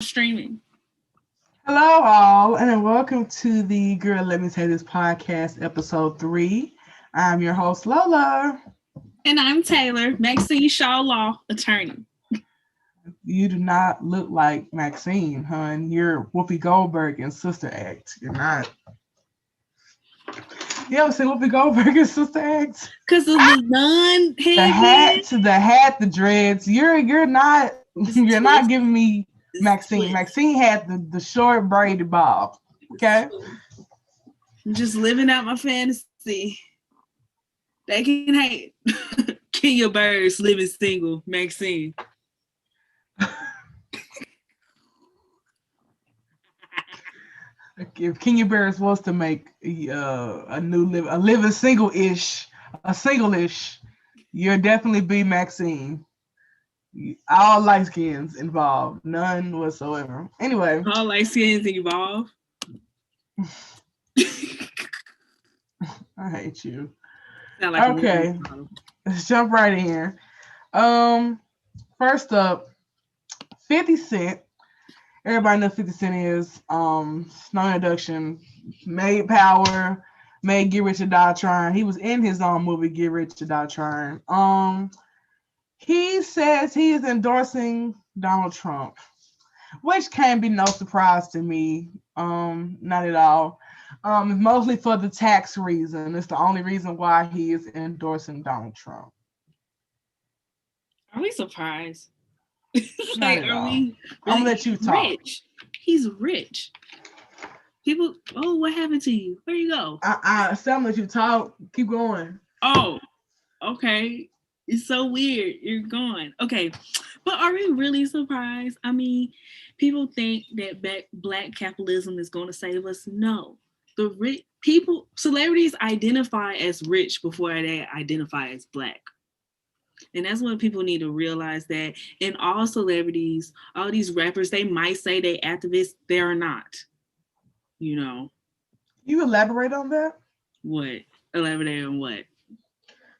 Streaming. Hello, all, and welcome to the Girl Let Me Say This podcast, episode 3. I'm your host, Lola. And I'm Taylor, Maxine Shaw Law attorney. You do not look like Maxine, hun. You're Whoopi Goldberg in Sister Act. You're not. You ever seen Whoopi Goldberg in Sister Act? Because of the nun The dreads. You're not. You're not giving me Maxine. Maxine had the short braided bob. Okay. I'm just living out my fantasy. They can hate. Kenya Birds living single, Maxine. If Kenya Barris was to make a living single-ish, you'll definitely be Maxine. All light skins involved, none whatsoever. Anyway, all light skins involved. I hate you. Like okay, let's jump right in. First up, 50 Cent. Everybody knows 50 Cent is Snow Introduction, made Power, made Get Rich or Die Trying. He was in his own movie Get Rich or Die Trying. He says he is endorsing Donald Trump, which can't be no surprise to me. Not at all. Mostly for the tax reason. It's the only reason why he is endorsing Donald Trump. Are we surprised? Like, are we? Really? I'm gonna let you talk. Rich. He's rich. People, oh, what happened to you? Where you go? I'm gonna let you talk. Keep going. Oh, okay. It's so weird. You're gone. Okay. But are we really surprised? I mean, people think that black capitalism is going to save us. No. The rich people, celebrities identify as rich before they identify as black. And that's what people need to realize, that in all celebrities, all these rappers, they might say they activists, they're not. You know. You elaborate on that? What? Elaborate on what?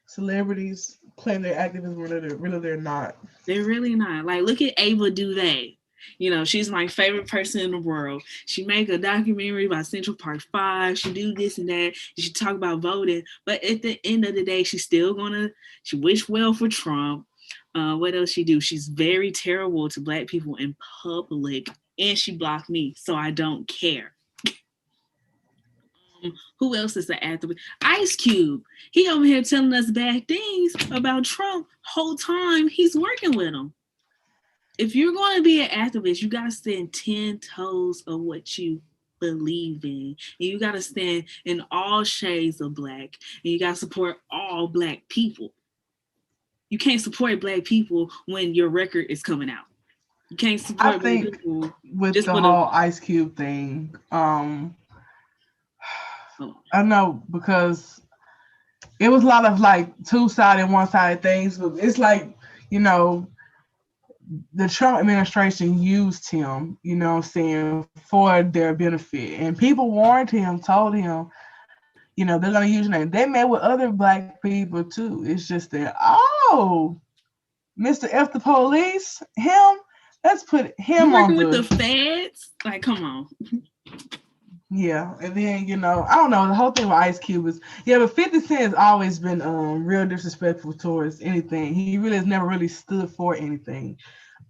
Celebrities claim they're activists when really they're not. They're really not. Like, look at Ava DuVernay. You know, she's my favorite person in the world. She make a documentary about Central Park 5. She do this and that. She talk about voting. But at the end of the day, she's still she wish well for Trump. What else she do? She's very terrible to black people in public. And she blocked me, so I don't care. Who else is the activist? Ice Cube. He over here telling us bad things about Trump. Whole time he's working with him. If you're going to be an activist, you got to stand 10 toes of what you believe in. And you got to stand in all shades of black. And you got to support all black people. You can't support black people when your record is coming out. You can't support black people. With the whole Ice Cube thing, I know, because it was a lot of like two-sided, one-sided things. But it's like, you know, the Trump administration used him, you know what I'm saying, for their benefit. And people warned him, told him, you know, they're going to use your name. They met with other black people too. It's just that, Mr. F the police, him, let's put him on with the feds. Like, come on. Yeah, and then, you know, I don't know, the whole thing with Ice Cube is, but 50 Cent has always been real disrespectful towards anything. He really has never really stood for anything.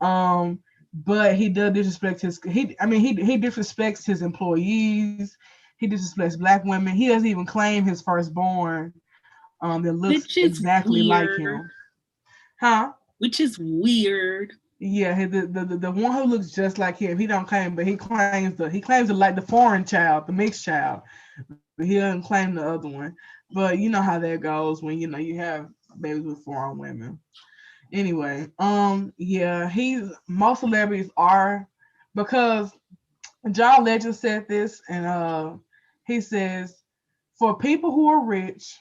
But he does disrespect he disrespects his employees. He disrespects black women. He doesn't even claim his firstborn that looks exactly like him. Huh? Which is weird. Yeah, the one who looks just like him, he don't claim, but he claims the foreign child, the mixed child, but he doesn't claim the other one. But you know how that goes when you have babies with foreign women. Anyway, most celebrities are, because John Legend said this, and he says, for people who are rich,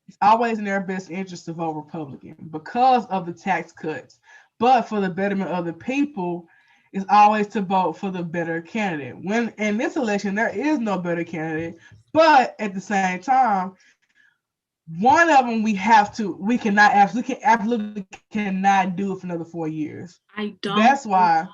it's always in their best interest to vote Republican because of the tax cuts. But for the betterment of the people, it's always to vote for the better candidate. When in this election, there is no better candidate. But at the same time, one of them we absolutely cannot do it for another 4 years. I don't. That's why.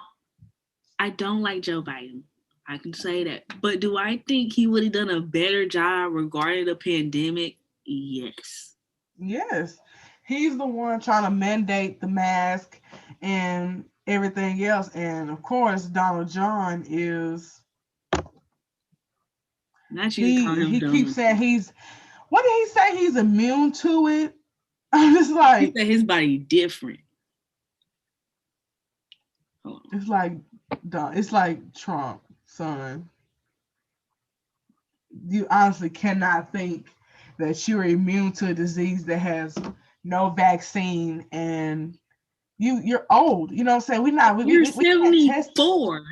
I don't like Joe Biden. I can say that. But do I think he would have done a better job regarding the pandemic? Yes. Yes. He's the one trying to mandate the mask and everything else. And of course, Donald John is Not you to call he him keeps dumb. saying he's what did he say? He's immune to it. I'm just He like said his body different. Hold on. it's like it's like Trump, son. You honestly cannot think that you're immune to a disease that has no vaccine and you're old. You know what I'm saying? You're We can't test. 74.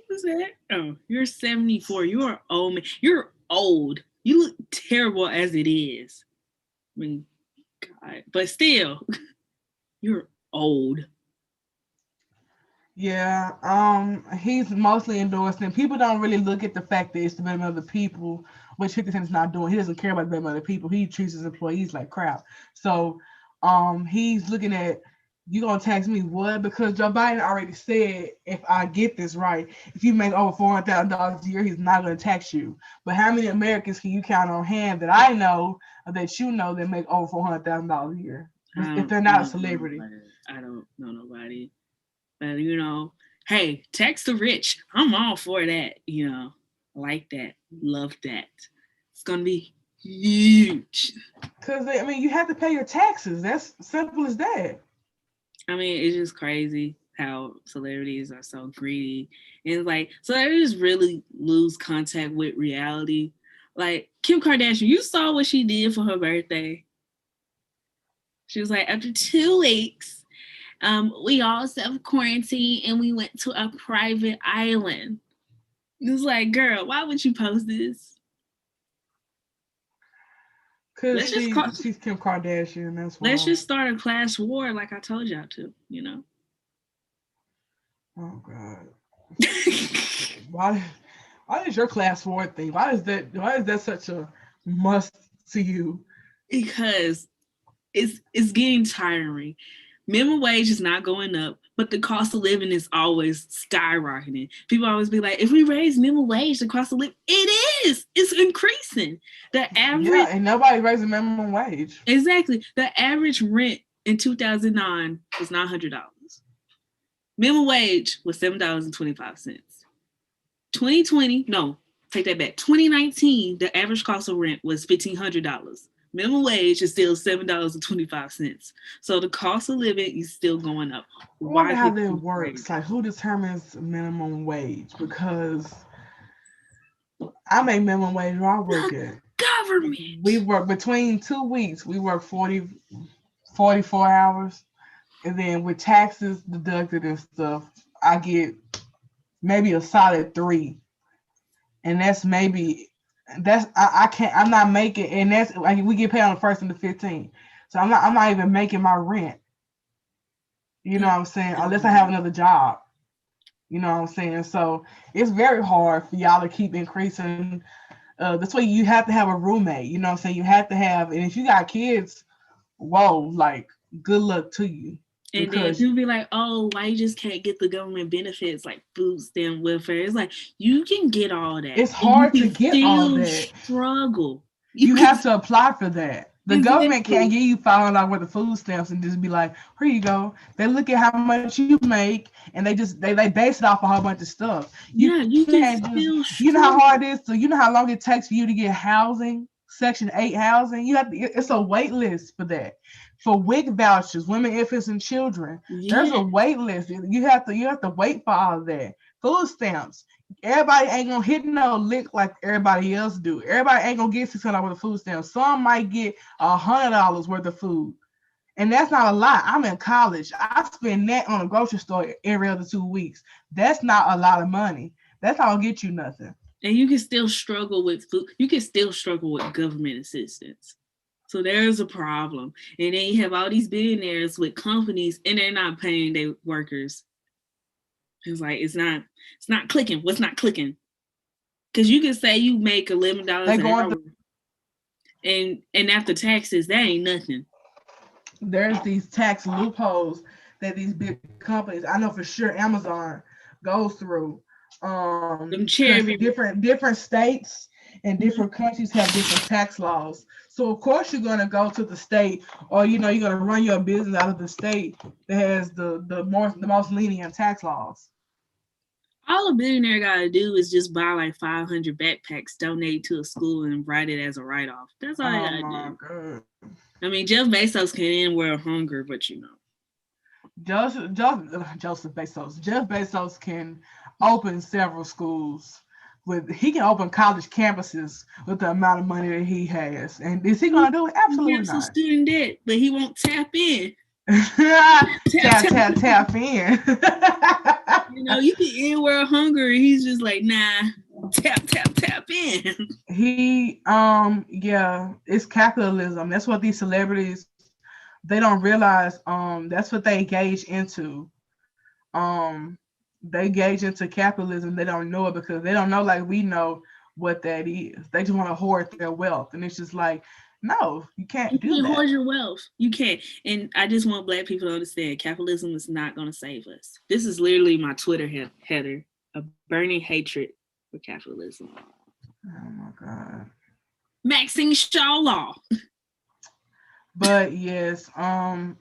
What's that? Oh, you're 74. You're old man. You're old. You look terrible as it is. I mean, God. But still, you're old. Yeah, he's mostly endorsed, and people don't really look at the fact that it's the betterment of the people, which 50 Cent is not doing. He doesn't care about the betterment of the people. He treats his employees like crap. So, he's looking at you gonna tax me what? Because Joe Biden already said, if I get this right, if you make over $400,000 a year, he's not gonna tax you. But how many Americans can you count on hand that I know or that you know that make over $400,000 a year if they're not a celebrity? I don't know nobody. But hey, tax the rich. I'm all for that. Like that. Love that. It's gonna be huge. Because I mean, you have to pay your taxes. That's simple as that. I mean, it's just crazy how celebrities are so greedy. And it's like celebrities really lose contact with reality. Like Kim Kardashian, you saw what she did for her birthday. She was like, after 2 weeks, we all self-quarantined and we went to a private island. It's like, girl, why would you post this? Because Let's just call, she's Kim Kardashian. That's why. let's just start a class war like I told y'all to. Oh God. Why? Why is your class war thing? Why is that? Why is that such a must to you? Because it's getting tiring. Minimum wage is not going up, but the cost of living is always skyrocketing. People always be like, if we raise minimum wage, the cost of living, it is. It's increasing. The Yeah, average, and nobody raising minimum wage. exactly, the average rent in 2009 was $900. Minimum wage was $7.25. 2020, no, take that back. 2019, the average cost of rent was $1,500. Minimum wage is still $7.25. So the cost of living is still going up. I wonder Why how people that complain? works. Like, who determines minimum wage? Because I make minimum wage where I work The at. We government. work between 2 weeks. We work 44 hours. And then with taxes deducted and stuff, I get maybe a solid three. And I can't I'm not making, and that's like we get paid on the first and the 15th. So I'm not even making my rent. You know what I'm saying? Unless I have another job. You know what I'm saying? So it's very hard for y'all to keep increasing. That's why you have to have a roommate. You know what I'm saying? You have to have, and if you got kids, whoa, like good luck to you And then because people be like, oh, why you just can't get the government benefits like food stamp welfare? It's like you can get all that it's and you hard to can get all still that. struggle. You You can have to apply for that. The government can't exactly. give you $500 worth of food stamps and just be like, here you go. They look at how much you make and they base it off a whole bunch of stuff. You Yeah, you can't can just still you know how hard it struggle. is to you know how long it takes for you to get housing, Section 8 housing. It's a wait list for that. For WIC vouchers, women, infants, and children. There's a Yeah. wait list. You have to wait for all of that. Food stamps. Everybody ain't gonna hit no lick like everybody else do. Everybody ain't gonna get $600 worth of food stamps. Some might get $100 worth of food, and that's not a lot. I'm in college. I spend that on a grocery store every other 2 weeks. That's not a lot of money. That's not gonna get you nothing. And you can still struggle with food. You can still struggle with government assistance. So there's a problem. And then you have all these billionaires with companies and they're not paying their workers. It's like it's not clicking. What's not clicking? Because you can say you make $11 They an going hour and after taxes, that ain't nothing. There's these tax loopholes that these big companies, I know for sure Amazon goes through. Them Because cherry. different states and Mhm. different countries have different tax laws. So of course you're gonna go to the state, or you're gonna run your business out of the state that has the most lenient tax laws. All a billionaire gotta do is just buy like 500 backpacks, donate to a school, and write it as a write off. That's all they Oh gotta my do. god. I mean, Jeff Bezos can end world hunger, but you know. Joseph Bezos. Jeff Bezos can open several schools he can open college campuses with the amount of money that he has. And is he gonna do it? He Absolutely has some not. student debt, but he won't tap in. Tap, Tap tap. tap tap in. You know, you can end world hunger, and he's just like, nah, tap, tap, tap in. Yeah, it's capitalism. That's what these celebrities, they don't realize. That's what they gauge into. Um, they gauge into capitalism. They don't know it because they don't know like we know what that is. They just want to hoard their wealth, and it's just like, no, you can't You do can't that. hoard your wealth. You can't. And I just want Black people to understand capitalism is not going to save us. This is literally my Twitter header, a burning hatred for capitalism. Oh my god. Maxine Shaw Law. But yes, I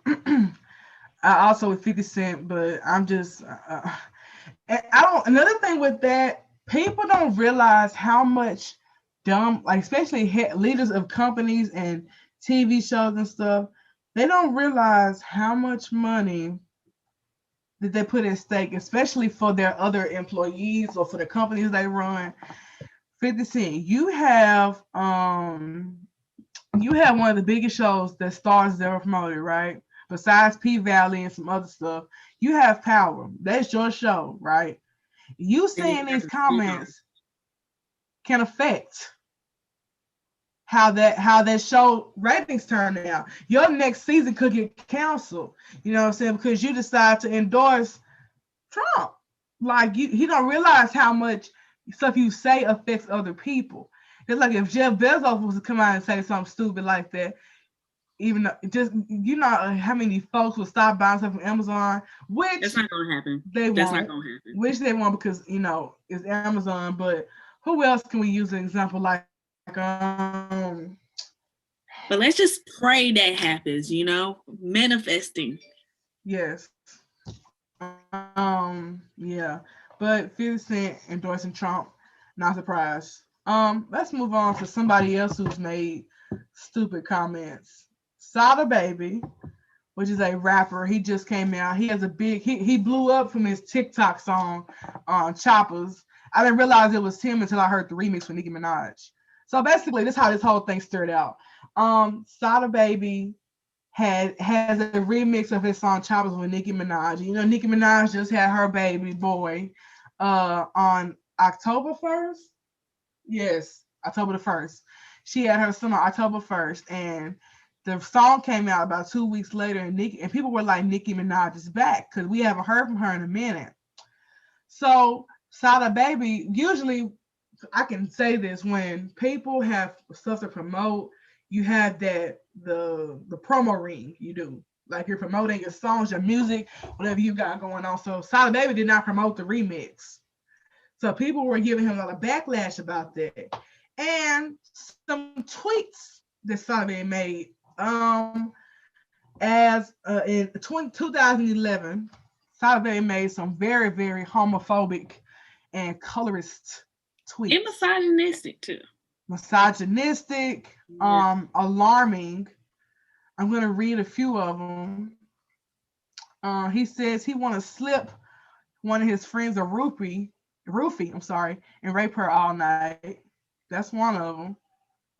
also with 50 Cent, but I'm just, and I don't. Another thing with that, people don't realize how much dumb, like especially leaders of companies and TV shows and stuff, they don't realize how much money that they put at stake, especially for their other employees or for the companies they run. 50 Cent, you have one of the biggest shows that stars ever promoted, right? Besides P Valley and some other stuff, you have Power. That's your show, right? You And it saying got these a spin-off. comments can affect how that show ratings turn out. Your next season could get canceled. You know what I'm saying? Because you decide to endorse Trump. Like he don't realize how much stuff you say affects other people. It's like if Jeff Bezos was to come out and say something stupid like that, even though just how many folks will stop buying stuff from Amazon, That's which not going to happen. they That's not won't, going to happen. because it's Amazon. But who else can we use an example like But let's just pray that happens, you know? Manifesting. yes, yeah, but 50 Cent endorsing Trump, not surprised. Let's move on to somebody else who's made stupid comments. SadaBaby, which is a rapper. He just came out. He has a big he blew up from his TikTok song Choppers. I didn't realize it was him until I heard the remix with Nicki Minaj. So basically, this is how this whole thing started out. SadaBaby has a remix of his song Choppers with Nicki Minaj. You know, Nicki Minaj just had her baby boy on October 1st. Yes, October the 1st. She had her son on October 1st, and the song came out about 2 weeks later, and people were like, Nicki Minaj is back because we haven't heard from her in a minute. So SadaBaby, usually I can say this, when people have stuff to promote, you have the promo ring you do. Like you're promoting your songs, your music, whatever you got going on. So SadaBaby did not promote the remix. So people were giving him a lot of backlash about that. And some tweets that SadaBaby made. As in 2011, SadaBaby made some very, very homophobic and colorist And tweets. misogynistic, too. Misogynistic, Yeah. alarming. I'm gonna read a few of them. He says he want to slip one of his friends a roofie, I'm sorry, and rape her all night. That's one of them.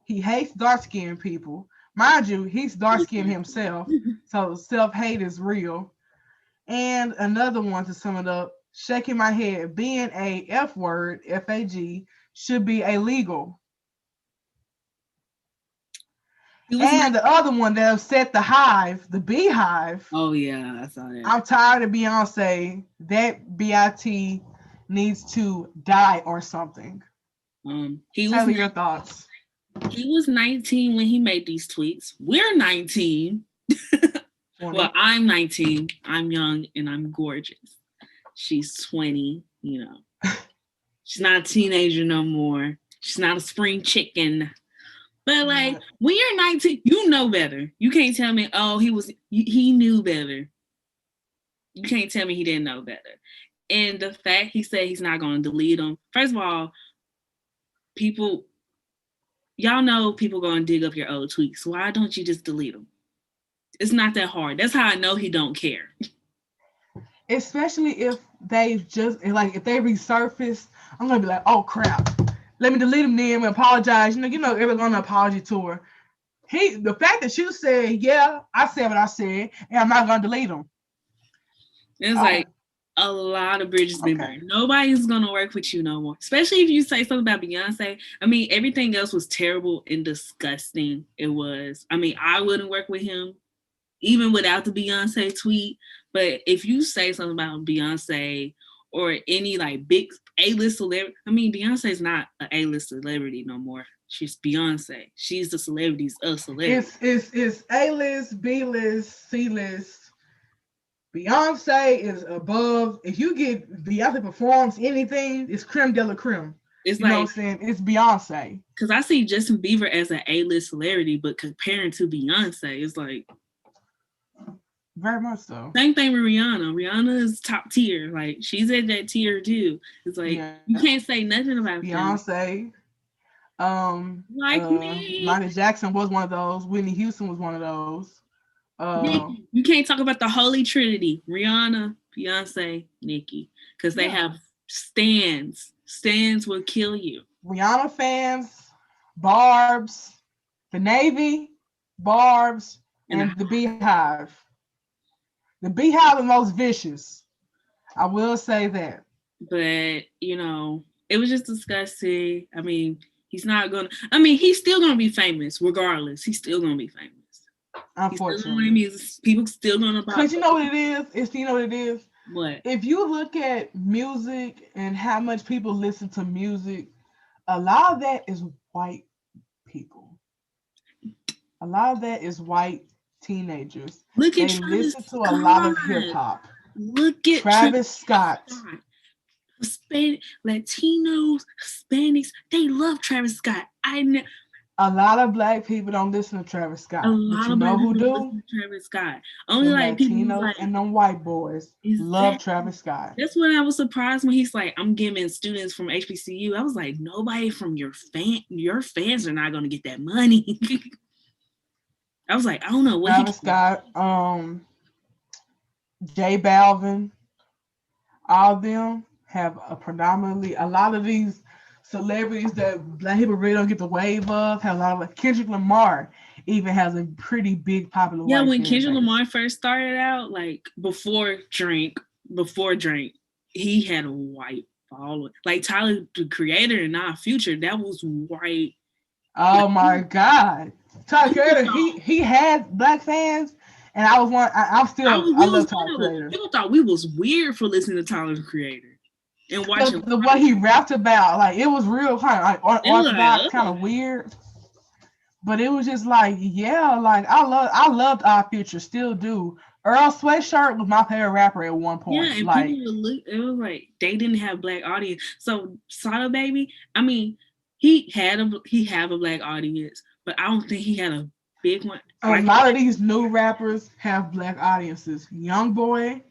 He hates dark skinned people. Mind you, he's dark skinned himself, so self hate is real. And another one to sum it up, shaking my head, being a F word, FAG, should be illegal. He was And not. the other one that upset the hive, the beehive, Oh, yeah, I saw that. I'm tired of Beyonce. That BIT needs to die or something. He was Tell me your thoughts. he was 19 when he made these tweets. We're 19. Well, I'm 19. I'm young and I'm gorgeous. She's 20, you know. She's not a teenager no more. She's not a spring chicken. But like when you're 19, you know better. You can't tell me, oh, he knew better. You can't tell me he didn't know better. And the fact he said he's not going to delete them. First of all, people, y'all know people going to dig up your old tweets. Why don't you just delete them? It's not that hard. That's how I know he don't care. Especially if they just like if they resurface, I'm gonna be like, oh crap. Let me delete them then and apologize. You know, everyone's on an apology tour. The fact that you said, yeah, I said what I said, and I'm not gonna delete them. It's like a lot of bridges been burned. Nobody's gonna work with you no more. Especially if you say something about Beyonce. I mean, everything else was terrible and disgusting. It was. I mean, I wouldn't work with him even without the Beyonce tweet. But if you say something about Beyonce or any like big A-list celebrity, I mean, Beyonce's not an A-list celebrity no more. She's Beyonce. She's the celebrities of celebrities. It's A-list, B-list, C-list. Beyonce is above. If you get Beyonce performs anything, it's creme de la creme. It's you know what I'm saying? It's Beyonce. Because I see Justin Bieber as an A-list celebrity, but comparing to Beyonce, it's like very much so. Same thing with Rihanna. Rihanna is top tier. Like she's at that tier too. It's like you can't say nothing about Beyonce. Like me. Michael Jackson was one of those. Whitney Houston was one of those. You can't talk about the Holy Trinity: Rihanna, Beyonce, Nicki, because they have stands. Stands will kill you. Rihanna fans, Barb's, the Navy, Barb's, and the Beehive. The Beehive is most vicious. I will say that. But you know, it was just disgusting. I mean, he's still gonna be famous regardless. He's still gonna be famous. Unfortunately, people still gonna buy. Because you know what it is. You know what it is. What? If you look at music and how much people listen to music, a lot of that is white people. A lot of that is white teenagers. Look at they Travis listen to a lot of hip hop. Look at Travis Scott. Latinos, Hispanics, they love Travis Scott. A lot of black people don't listen to Travis Scott. A lot of black people listen to Travis Scott. Only the like Latinos people like, and them white boys love Travis Scott. That's when I was surprised when he's like, I'm giving students from HBCU. I was like, nobody from your fans are not gonna get that money. I was like, I don't know what Travis Scott, J Balvin, all of them have a lot of these celebrities that black people really don't get the wave of. Have a lot of like Kendrick Lamar even has a pretty big popular. Yeah, when Kendrick Lamar first started out, like before Drake, he had a white following. Like Tyler, the Creator, and not Future, that was white. Oh my God, Tyler Creator, he had black fans, and I love Tyler Creator. People thought we was weird for listening to Tyler the Creator. And watching the what he rapped about, like it was real kind of like orthodox, kind of weird. But it was just like, yeah, like I loved our Future, still do. Earl Sweatshirt was my favorite rapper at one point. Yeah, and like people it was like they didn't have black audience. So SadaBaby, I mean, he have a black audience, but I don't think he had a big one. A lot of these new rappers have black audiences. Young Boy,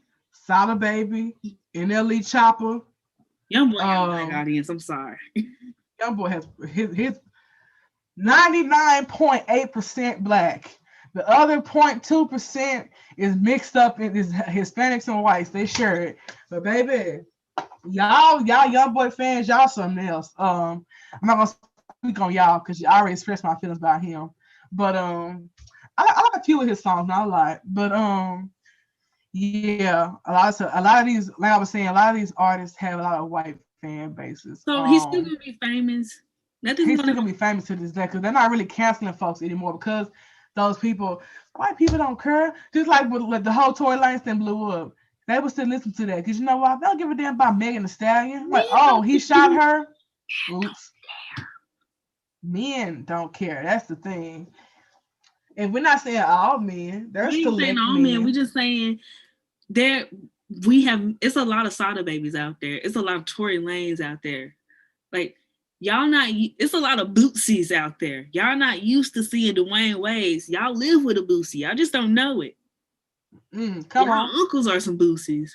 SadaBaby, NLE Chopper. Young Boy has a black audience. I'm sorry. Young Boy has his 99.8% black. The other 0.2% is mixed up in Hispanics and whites. They share it. But baby, y'all Young Boy fans, y'all something else. I'm not gonna speak on y'all because I already expressed my feelings about him. But I like a few of his songs, not a lot. But yeah, a lot of these, like I was saying, a lot of these artists have a lot of white fan bases. So he's still gonna be famous. He's still gonna be famous to this day because they're not really canceling folks anymore because those people, white people don't care. Just like with the whole Tory Lanez thing blew up, they would still listen to that because you know what? They don't give a damn about Megan Thee Stallion. Like, oh, he shot her. Oops. Men don't care. That's the thing. And we're not saying all men. There's We ain't saying select all men. We men. just saying there. We have. It's a lot of SadaBabies out there. It's a lot of Tory Lanes out there. Like y'all not. It's a lot of Bootsies out there. Y'all not used to seeing Dwayne Wades. Y'all live with a Boosie. Y'all just don't know it. Come Y'all on. uncles are some Boosies.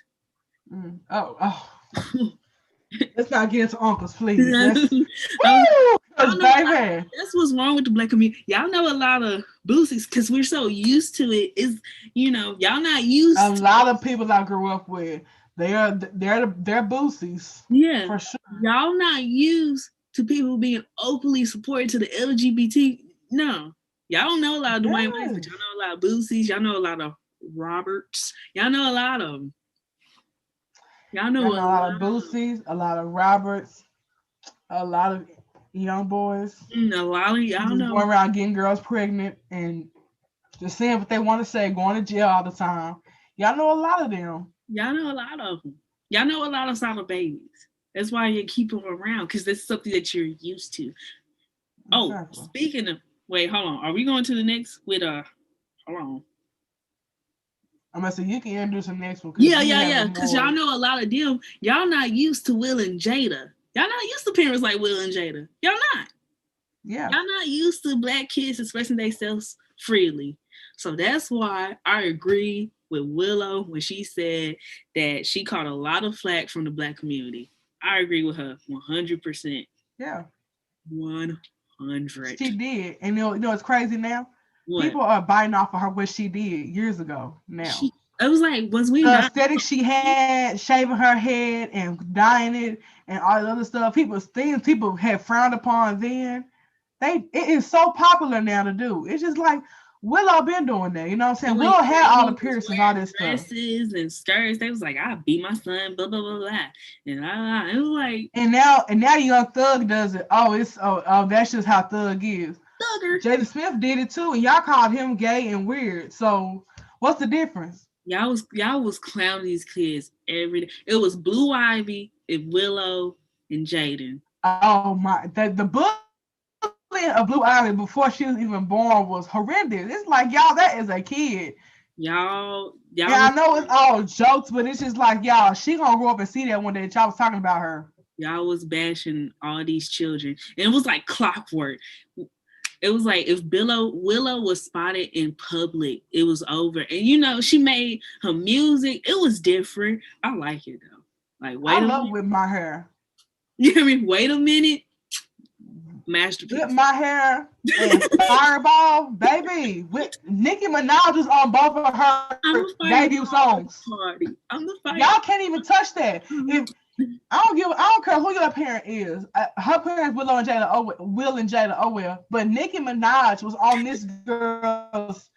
Oh. Let's not get into uncles, please. Let's I woo, cause don't know. baby. That's what's wrong with the black community. Y'all know a lot of boosies because we're so used to it. Is y'all not A used. lot of people I grew up with, they're boosies Yeah, for sure. y'all not used to people being openly supported to the LGBT. No, y'all don't know a lot of Dwayne Wayne, but Yes. y'all know a lot of boosies. Y'all know a lot of Roberts. Y'all know a lot of them. Y'all know Y'all a know a lot of lot. boosies, a lot of Roberts, a lot of young boys A lot of who y'all just know. going around getting girls pregnant and just saying what they want to say, going to jail all the time. Y'all know a lot of them. Y'all know a lot of them. Y'all know a lot of SadaBabies. That's why you keep them around because that's something that you're used to. Oh, Exactly. speaking of, wait, hold on. Are we going to the next with hold on. I'm gonna say you can introduce the next one because Yeah, you yeah, have a yeah. Cause y'all more. know a lot of them. Y'all not used to Will and Jada. Y'all not used to parents like Will and Jada. Y'all not. Yeah. Y'all not used to black kids expressing themselves freely. So that's why I agree with Willow when she said that she caught a lot of flack from the black community. I agree with her 100%. Yeah. 100. She did. And it's crazy now? What? People are biting off of her what she did years ago now. She I was like, was we The not? aesthetic she had, shaving her head and dyeing it and all the other stuff, things people had frowned upon then. It is so popular now to do. It's just like Willow been doing that, you know what I'm saying? Doing Willow had all the cranes, piercings, all wearing this stuff. dresses and skirts. They was like, I'll beat my son, blah blah blah blah. And it was like And now Young Thug does it. Oh, that's just how Thug is. thugger. Jada Smith did it too, and y'all called him gay and weird. So what's the difference? Y'all was clowning these kids every day. It was Blue Ivy and Willow and Jaden. Oh my, the bullying of Blue Ivy before she was even born was horrendous. It's like y'all, that is a kid. And Y'all I was know it's all jokes, but it's just like y'all, she gonna grow up and see that one day that y'all was talking about her. y'all was bashing all these children. And it was like clockwork. It was like if Willow was spotted in public, it was over. And she made her music. It was different. I like it though. Like, I wait a love minute. with my hair. You know what I mean? Wait a minute. With Masterpiece. my hair and Fireball, baby. With Nicki Minaj was on both of her I'm a debut fireball songs. party. I'm the fire. Y'all can't even touch that. If I don't care who your parent is. Her parents Will and Jada. Oh well. But Nicki Minaj was on this girl's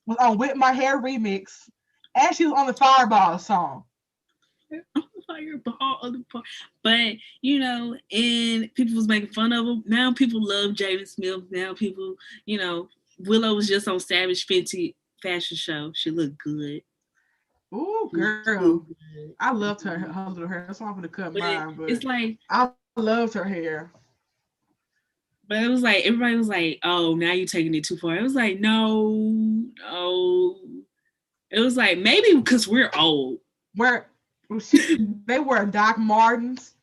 was on With My Hair remix, and she was on the Fireball song. I'm a fireball of the party. But and people was making fun of him. Now people love Jaden Smith. Now people, Willow was just on Savage Fenty fashion show. She looked good. Ooh, She looked girl, so good. I loved her little hair. That's why I'm gonna cut mine, but It's like, I loved her hair. but it was like everybody was like, "Oh, now you're taking it too far." It was like, no, no. It was like maybe because we're old. Where they were Doc Martens.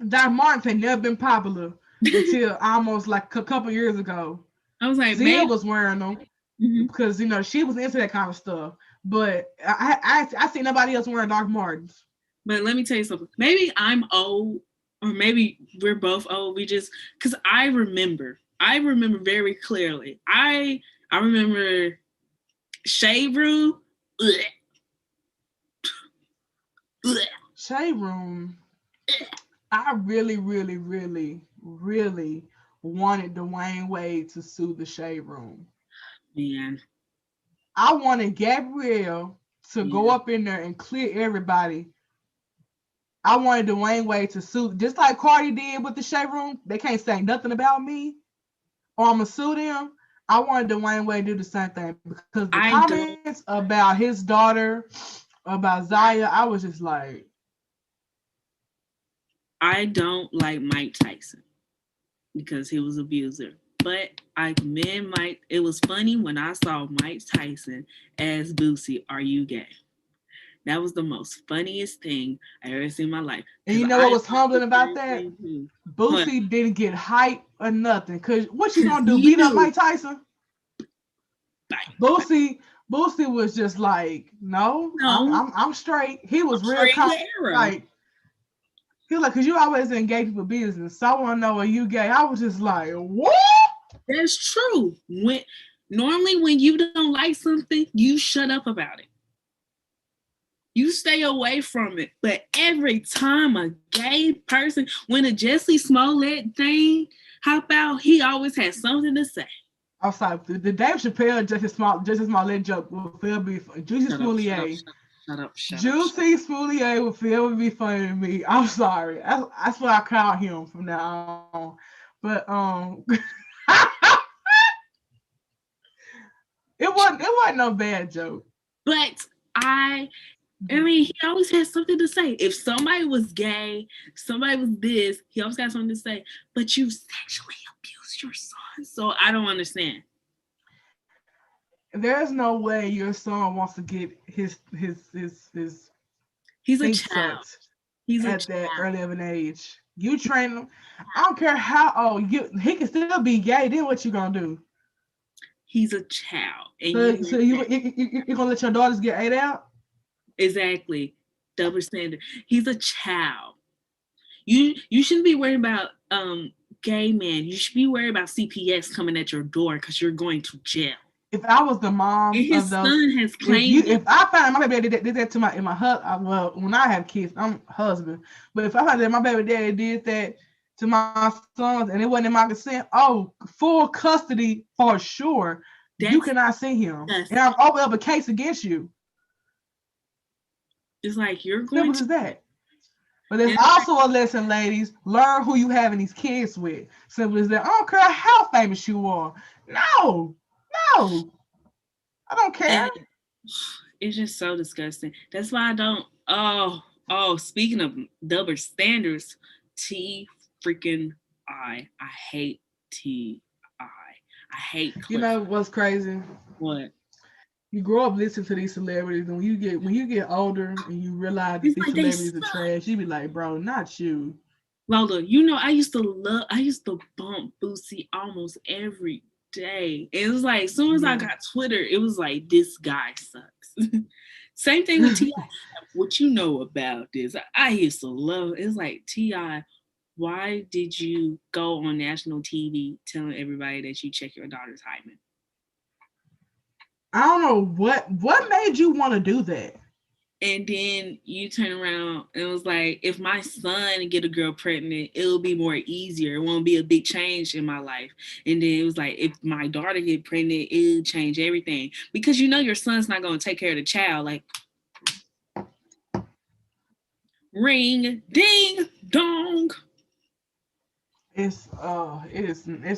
Doc Martens had never been popular until almost like a couple years ago. I was like, Zia maybe. was wearing them Mhm. because she was into that kind of stuff. But I see nobody else wearing Doc Martens. But let me tell you something. Maybe I'm old, or maybe we're both old. We just because I remember very clearly. I remember Shade Room. Ugh, ugh, Shade Room. I really, really, really, really wanted Dwayne Wade to sue the Shade Room. man, I wanted Gabrielle to go yeah. up in there and clear everybody. I wanted Dwayne Wade to sue, just like Cardi did with the Shade Room. They can't say nothing about me, or I'm gonna sue them. I wanted Dwayne Wade to do the same thing because the I don't. comments about his daughter, about Zaya, I was just like, I don't like Mike Tyson because he was an abuser. But I commend Mike. It was funny when I saw Mike Tyson as Boosie. Are you gay? That was the most funniest thing I ever seen in my life. And Because you know I what was thought humbling the about same that? thing too. But Boosie didn't get hype or nothing. Cause what you because gonna do? he Beat up knew, Mike Tyson? like, Boosie was just like, no, no, I'm straight. He was I'm real straight in calm. the era. Like he was like, cause you always in gay people business. So I wanna know are you gay? I was just like, what? That's true. When you don't like something, you shut up about it. You stay away from it. But every time a gay person, when a Jesse Smollett thing hop out, he always has something to say. I was like, the Dave Chappelle Justice Smollett joke will feel be Juicy Shut up, shut up, Spoulier. shut up, shut up, shut up, shut up. Juicy Spoulier will feel be funny to me. I'm sorry. That's what I call him from now on. But it wasn't no bad joke. But I mean, he always has something to say. If somebody was gay, somebody was this, he always got something to say. But you sexually abused your son, so I don't understand. There's no way your son wants to get his He's a feet child. sucked He's a at that child. early of an age. You train him. I don't care how old you. He can still be gay. Then what you gonna do? He's a child, and you So let that you gonna let your daughters get ate out? exactly double standard. He's a child. You shouldn't be worried about gay men. You should be worried about CPS coming at your door because you're going to jail. If I was the And mom of his those, son has claimed if it. I found out my baby daddy did that to my husband, well, when I have kids, I'm husband. But if I found that my baby daddy did that to my sons and it wasn't in my consent, oh, full custody for sure. You That's cannot see him, and I'm disgusting. open up a case against you. It's like you're going Simple to. as that. But there's And also a lesson, ladies. Learn who you having these kids with. Simple as that. I don't care how famous you are. No, no, I don't care. and it's just so disgusting. That's why I don't. Oh. Speaking of double standards, T freaking I hate T I. I hate You Cliff. know what's crazy? What? You grow up listening to these celebrities, and when you get older and you realize that It's these like they celebrities are suck. trash, you be like, bro, not you. Lola, I used to bump Boosie almost every day. It was like, as soon as I Yeah. got Twitter, it was like, this guy sucks. Same thing with T.I. What you know about this? I used to love it's like T.I., why did you go on national TV telling everybody that you check your daughter's hymen? I don't know what made you want to do that. And then you turn around and it was like, if my son get a girl pregnant, it'll be more easier. It won't be a big change in my life. And then it was like, if my daughter get pregnant, it'll change everything. Because you know your son's not going to take care of the child. Like, ring, ding, dong. It's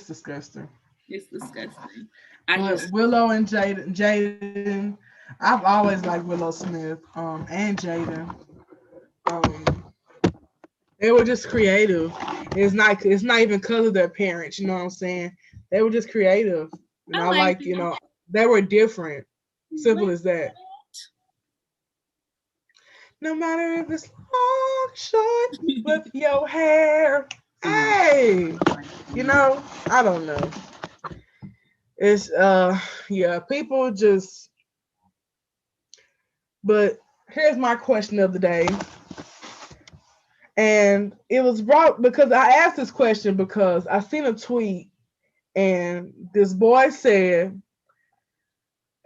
disgusting. It's disgusting. I But just, Willow and Jaden, I've always liked Willow Smith, and Jaden. Um, they were just creative. It's not even because of their parents, you know what I'm saying? They were just creative. And I I like like, they were different. Simple as that. No matter if it's long, short, with your hair. Hey, I don't know. It's yeah, people just but here's my question of the day. And it was brought because I asked this question because I seen a tweet and this boy said,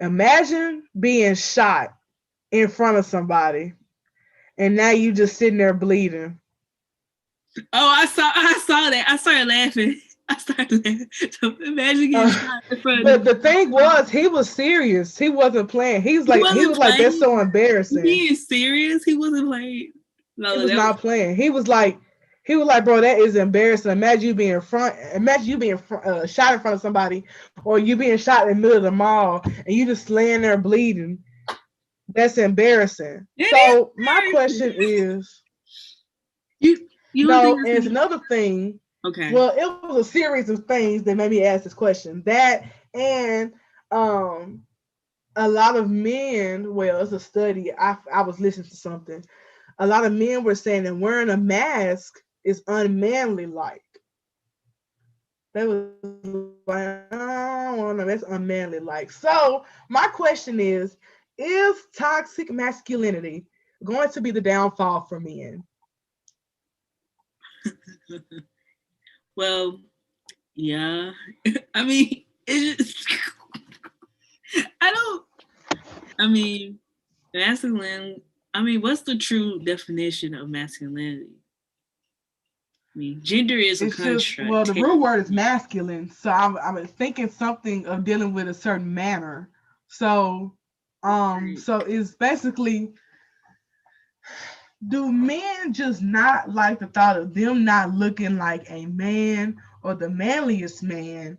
imagine being shot in front of somebody and now you just sitting there bleeding. Oh, I saw that. I started laughing. I started laughing. So imagine getting Uh, shot in front of but the thing was, he was serious. He wasn't playing. He He wasn't was like, that's playing. so embarrassing. Being serious, he wasn't playing. He Lola, was that was not playing. He was like, bro, that is embarrassing. Imagine you being shot in front of somebody, or you being shot in the middle of the mall, and you just laying there bleeding. That's embarrassing. it is So my question embarrassing. is, You don't think no, it's and it's embarrassing? another thing. Okay. Well, it was a series of things that made me ask this question. That and um a lot of men, well, it's a study. I was listening to something. A lot of men were saying that wearing a mask is unmanly like. They was like, oh, that's unmanly like. So my question is toxic masculinity going to be the downfall for men? Well, yeah. I mean, it's just, I don't. I mean, masculine. I mean, what's the true definition of masculinity? I mean, gender is a It's just, well, construct. the real word is masculine. So I'm thinking something of dealing with a certain manner. So so it's basically, do men just not like the thought of them not looking like a man or the manliest man,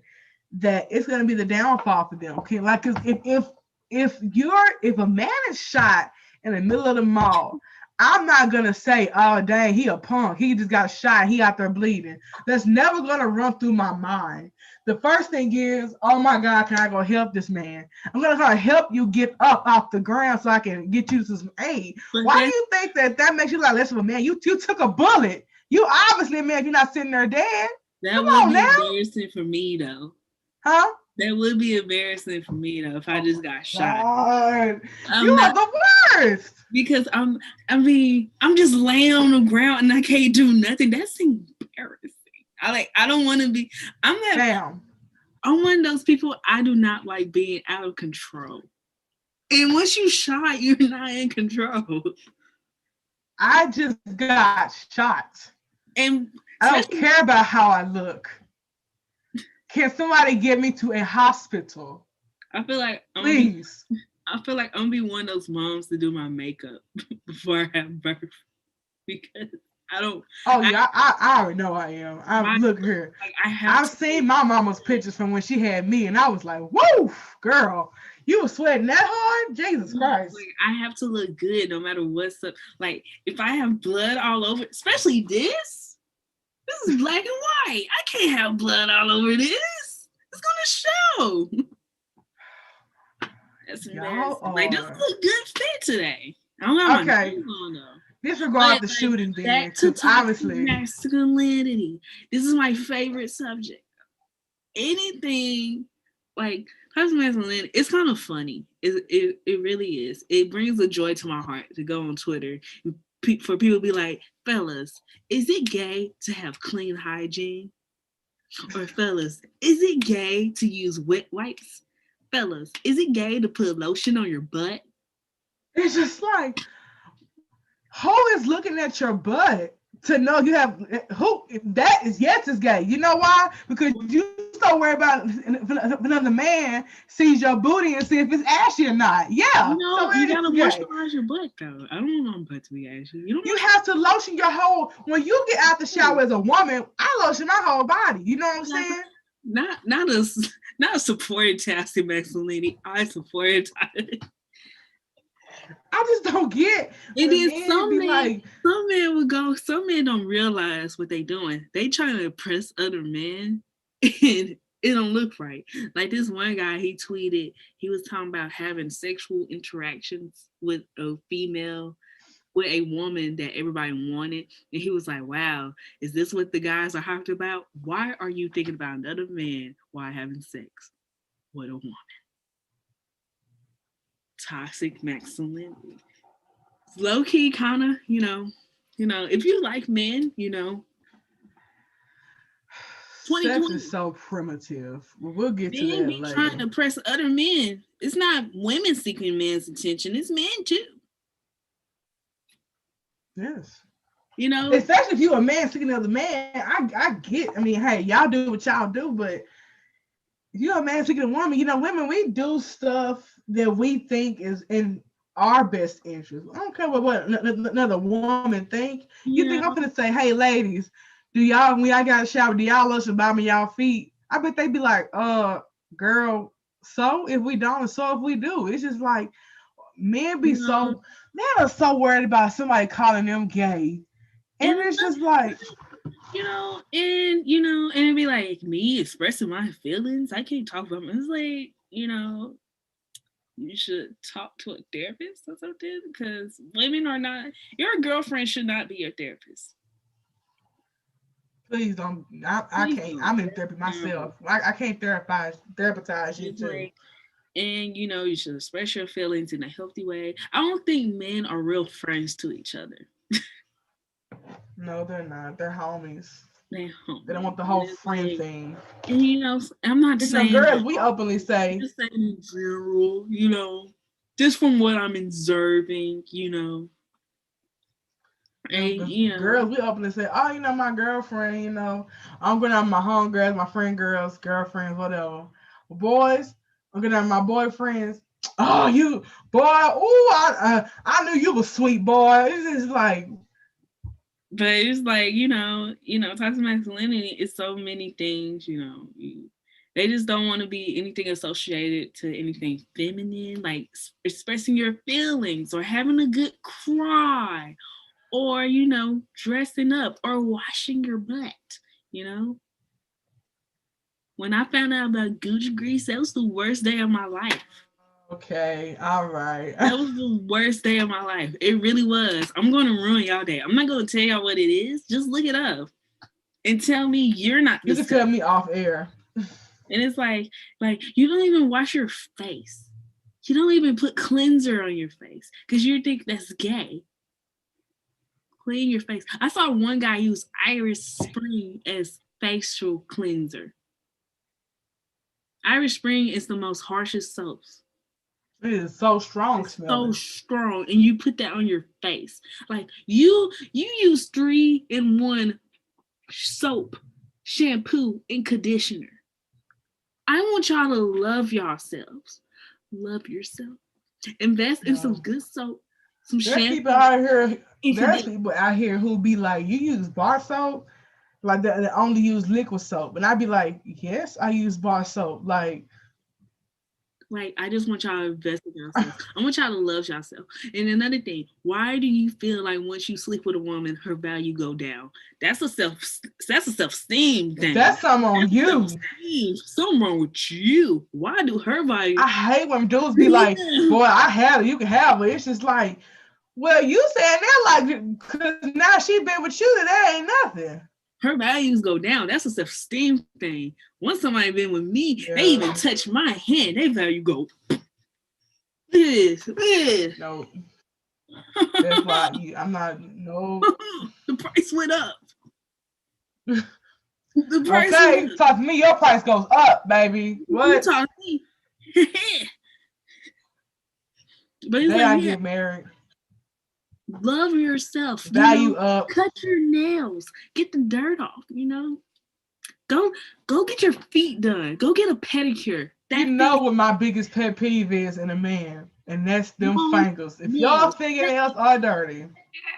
that it's gonna be the downfall for them? Okay, like, cause if a man is shot in the middle of the mall, I'm not gonna say, oh dang, he a punk, he just got shot, he out there bleeding. That's never gonna run through my mind. The first thing is, oh my God, can I go help this man? I'm gonna help you get up off the ground so I can get you some aid. But Why do you think that makes you like less of a man? You took a bullet. You obviously, man, you're not sitting there dead. that Come would on be now, embarrassing for me, though. huh? That would be embarrassing for me, though, if I just got shot. God, you I'm are not the worst. because I mean, I'm just laying on the ground and I can't do nothing. That's embarrassing. I don't want to be. I'm that. Damn. I'm one of those people. I do not like being out of control. And once you shot, you're not in control. I just got shot. And I don't especially, care about how I look. Can somebody get me to a hospital? I feel like I'm gonna be. Please. I feel like I'm gonna be one of those moms to do my makeup before I have birth because I don't. Oh I yeah, I already know I am. my Look here. like I have I've to. seen my mama's pictures from when she had me, and I was like, "Woo, girl, you was sweating that hard, Jesus Christ!" Like I have to look good no matter what's up. Like if I have blood all over, especially this. This is black and white. I can't have blood all over this. It's gonna show. That's Y'all embarrassing. Like this is are a good fit today. I don't have my okay. nose on though. Disregard But the like shooting then, back to because toxic obviously, masculinity. This is my favorite subject. Anything like toxic masculinity, it's kind of funny. It really is. It brings a joy to my heart to go on Twitter and for people to be like, fellas, is it gay to have clean hygiene? Or fellas, is it gay to use wet wipes? Fellas, is it gay to put lotion on your butt? it's just like, who is looking at your butt to know you have who? That is, yes, is gay. You know why? Because you so worried about if another man sees your booty and see if it's ashy or not. Yeah, so No, you it gotta is gay. moisturize your butt though. I don't want my butt to be ashy. You don't You have to lotion your whole. When you get out the shower as a woman, I lotion my whole body. You know what I'm saying? not a supported toxic masculinity. I supported I just don't get it when is men be like, some men would go, some men don't realize what they doing. They trying to impress other men and it don't look right. Like this one guy, he tweeted, he was talking about having sexual interactions with a female, with a woman that everybody wanted. And he was like, wow, is this what the guys are talking about? Why are you thinking about another man while having sex with a woman? Toxic masculinity. Low key, kind of, if you like men, 2020, sex is so primitive. We'll get to men that be trying later. to press other men. It's not women seeking men's attention, it's men too. Yes. You know, Especially if you a man seeking another man, I get. I mean, hey, y'all do what y'all do, but if you're a man seeking a woman, women, we do stuff that we think is in our best interest. I don't care what another woman think. You yeah, think I'm gonna say, hey, ladies, do y'all, when y'all got a shower, do y'all lotion bottom of y'all feet? I bet they be like, girl, so if we don't, and so if we do. It's just like, men be no, so, men are so worried about somebody calling them gay. And and it's just like, And it'd be like me expressing my feelings. I can't talk about them. It's like, you should talk to a therapist or something because women are not, your girlfriend should not be your therapist. Please don't. I Please can't. don't. I'm in That's therapy terrible. myself. I can't therapize you It's too. like, and you should express your feelings in a healthy way. I don't think men are real friends to each other. No, they're not. They're homies. They're They don't homies. want the And whole it's friend like, thing. and I'm not You know, saying girls, that we all, openly I'm say, just saying in general, just from what I'm observing. And girls, we openly say, oh, my girlfriend, I'm going out with my homegirls, my friend girls, girlfriends, whatever. Boys, I'm going out with my boyfriends. Oh, you, boy, ooh, I knew you was sweet, boy. It's just like, but it's like, toxic masculinity is so many things. They just don't want to be anything associated to anything feminine, like expressing your feelings or having a good cry or, dressing up or washing your butt, you know? When I found out about Gucci grease, that was the worst day of my life. okay, all right. That was the worst day of my life. It really was. I'm going to ruin y'all day. I'm not going to tell y'all what it is. Just look it up and tell me you're not You the can same. tell me off air. And it's like you don't even wash your face. You don't even put cleanser on your face because you think that's gay. Clean your face. I saw one guy use Irish Spring as facial cleanser. Irish Spring is the most harshest soaps. It is so strong It's so smelling. strong, and you put that on your face. Like you use 3-in-1 soap, shampoo, and conditioner. I want y'all to love yourselves. Love yourself. Invest in some No. good soap, some There's people shampoo, out here. and There's conditioner. people out here who be like, "You use bar soap, like that only use liquid soap," and I'd be like, "Yes, I use bar soap." Like, Like, I just want y'all to invest in yourselves. I want y'all to love yourself. And another thing, why do you feel like once you sleep with a woman, her value go down? That's a self-esteem thing. that's something on That's you. self-esteem. Something wrong with you. Why do her value? I hate when dudes be like, Yeah. "Boy, I have it. You can have it." It's just like, well, you saying that like, because now she been with you, that ain't nothing. Her values go down. That's a self-esteem thing. Once somebody been with me, they Yeah. even touch my hand. They value go. This. No, that's why I'm not. No. The price went up. The price went Okay, up. talk to me. Your price goes up, baby. You What? talk to me. But The it's day like, I yeah, get married, love yourself. value up. Cut your nails. Get the dirt off. Go go get your feet done. Go get a pedicure. You That know feels what my biggest pet peeve is in a man, and that's them long fingers. If y'all nails. fingernails are dirty,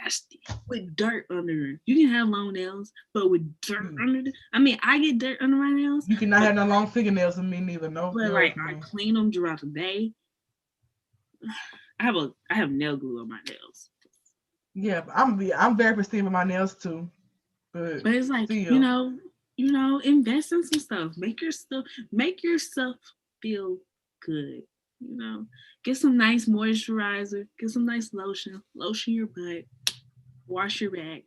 Nasty. With dirt under them. You can have long nails, but with dirt you, under them. I mean, I get dirt under my nails, you cannot but have no long fingernails with me neither. Nope, but no, like it's I me. clean them throughout the day. I have nail glue on my nails. Yeah, but I'm very pristine with my nails too, but But it's like, still, invest in some stuff. Make yourself feel good. You know, get some nice moisturizer, get some nice lotion your butt, wash your back,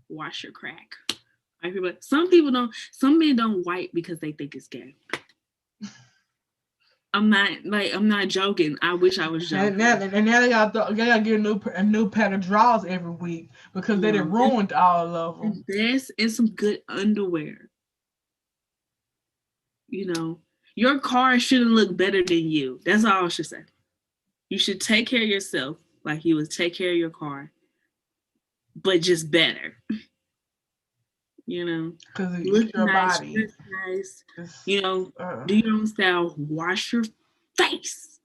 wash your crack. But some men don't wipe because they think it's gay. I'm not joking. I wish I was joking. and now they gotta get a new pack of drawers every week because they done No, ruined all of them. invest in some good underwear. You know, your car shouldn't look better than you. That's all I should say. You should take care of yourself like you would take care of your car, but just better. You know, Because it's look your nice, body. dress nice. It's, You know, uh, do your own style. Wash your face.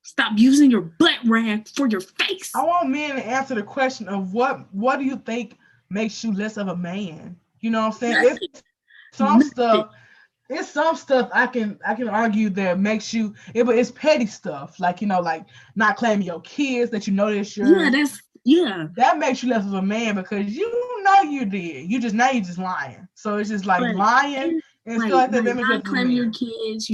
Stop using your butt rag for your face. I want men to answer the question of what do you think makes you less of a man? You know what I'm saying? Nothing. It's some Nothing. stuff. It's some stuff I can argue that makes you but it's petty stuff. Like, like not claiming your kids that you know that's Yeah, yours. yeah. That makes you less of a man because you know you did. You just lying. So it's just like But lying and stuff like that. That makes you not look claiming your men. kids,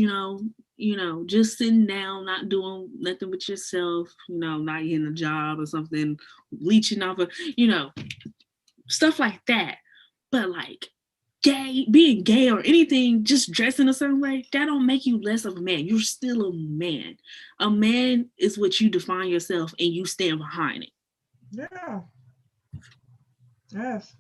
just sitting down, not doing nothing with yourself, not getting a job or something, leeching off of, stuff like that. But like being gay or anything, just dressing a certain way, that don't make you less of a man. You're still a man. A man is what you define yourself and you stand behind it. Yeah. Yes.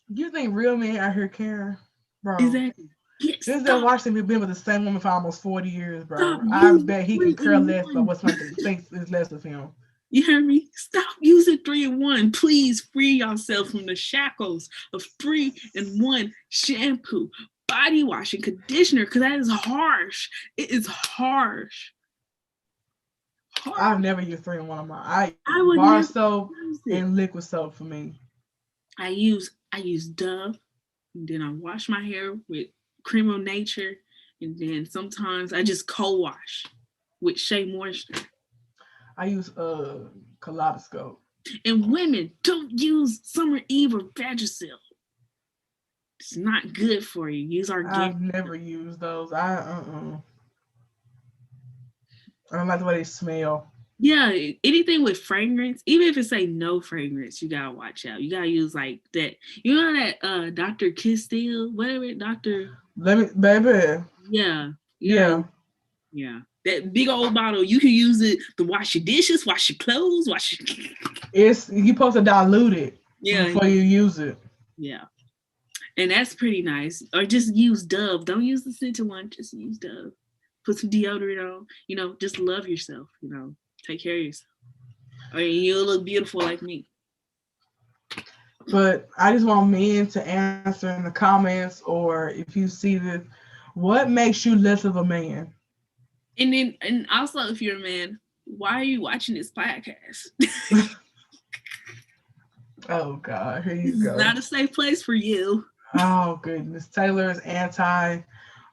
You think real men out here care? Bro. Exactly. Yeah, This that stop. Washington been with the same woman for almost 40 years, Stop bro. I using bet he can three care in less about one. what somebody thinks is less of him. You hear me? Stop using 3-in-1. Please free yourself from the shackles of 3-in-1 shampoo, body wash, and conditioner because that is harsh. It is harsh. I've Harsh. never used 3-in-1 on my I would bar never soap use it. and liquid soap for me. I use Dove, and then I wash my hair with Cream of Nature, and then sometimes I just co-wash with Shea Moisture. I use kaleidoscope. And women, don't use Summer Eve or Vagisil. It's not good for you. Use organic. I've never used those. I don't like the way they smell. Yeah, anything with fragrance, even if it say no fragrance, you gotta watch out. You gotta use like that. You know that Dr. Castile, whatever, Dr. Let me, baby. Yeah, you gotta Yeah, yeah. That big old bottle, you can use it to wash your dishes, wash your clothes, wash your it's you supposed to dilute it yeah, before you use it. yeah. And that's pretty nice. Or just use Dove. Don't use the scented one, just use Dove. Put some deodorant on, just love yourself, take care of yourself. Or you'll look beautiful like me. But I just want men to answer in the comments, or if you see this, what makes you less of a man? And also if you're a man, why are you watching this podcast? Oh God, here This you is go. not a safe place for you. Oh goodness, Taylor is anti.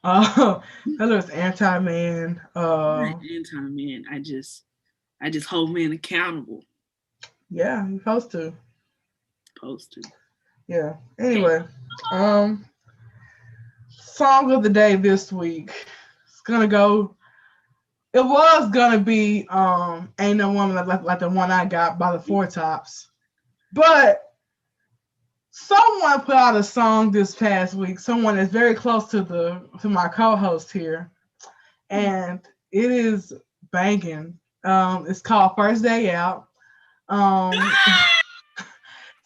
Taylor is anti man. I'm not anti man. I just hold men accountable. Yeah, you're supposed to. Supposed to. Yeah. Okay. Anyway, um, song of the day this week. It's gonna go. It was gonna be "Ain't No Woman like the One I Got" by the Four Tops, but someone put out a song this past week. Someone that's very close to my co-host here, and it is banging. It's called First Day Out. Um,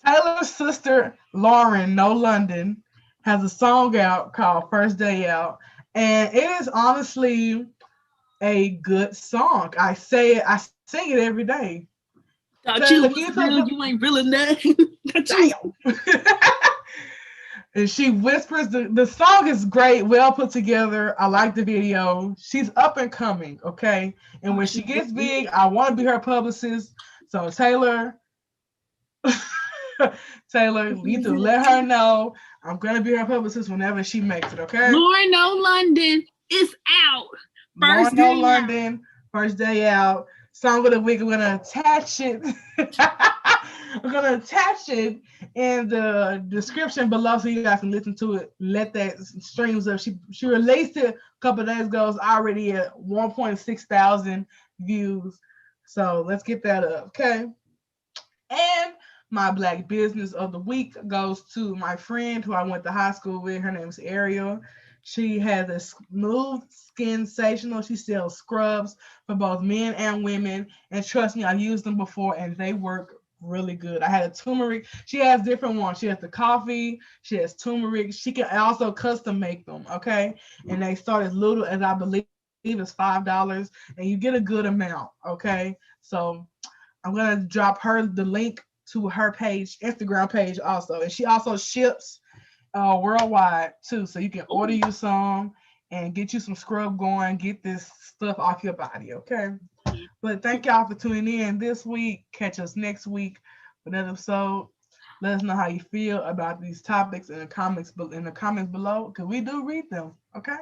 Taylor's sister Lauren, No London, has a song out called First Day Out, and it is honestly a good song. I say it, I sing it every day. Thought Taylor, you can you was tell real, them? you ain't real enough. Thought you Damn. And she whispers. The song is great, well put together. I like the video. She's up and coming, okay? And when she gets big, I want to be her publicist. So Taylor, Taylor, you need to let her know I'm gonna be her publicist whenever she makes it, okay? Lauren No London is out. Lauren First No day out. London, First Day Out. Song of the week. We're gonna attach it. We're gonna attach it in the description below so you guys can listen to it. Let that streams up. She released it a couple of days ago. It's already at 1.6 thousand views. So let's get that up, okay? And my black business of the week goes to my friend who I went to high school with. Her name is Ariel. She has a smooth skin sensational. She sells scrubs for both men and women. And trust me, I've used them before and they work really good. I had a turmeric. She has different ones. She has the coffee. She has turmeric. She can also custom make them. Okay. And they start as little as I believe it's $5 and you get a good amount. Okay. So I'm gonna drop her the link to her page, Instagram page also, and she also ships worldwide too. So you can order you some and get you some scrub going, get this stuff off your body, okay? But thank y'all for tuning in this week. Catch us next week for another episode. Let us know how you feel about these topics in the comments below, because we do read them, okay?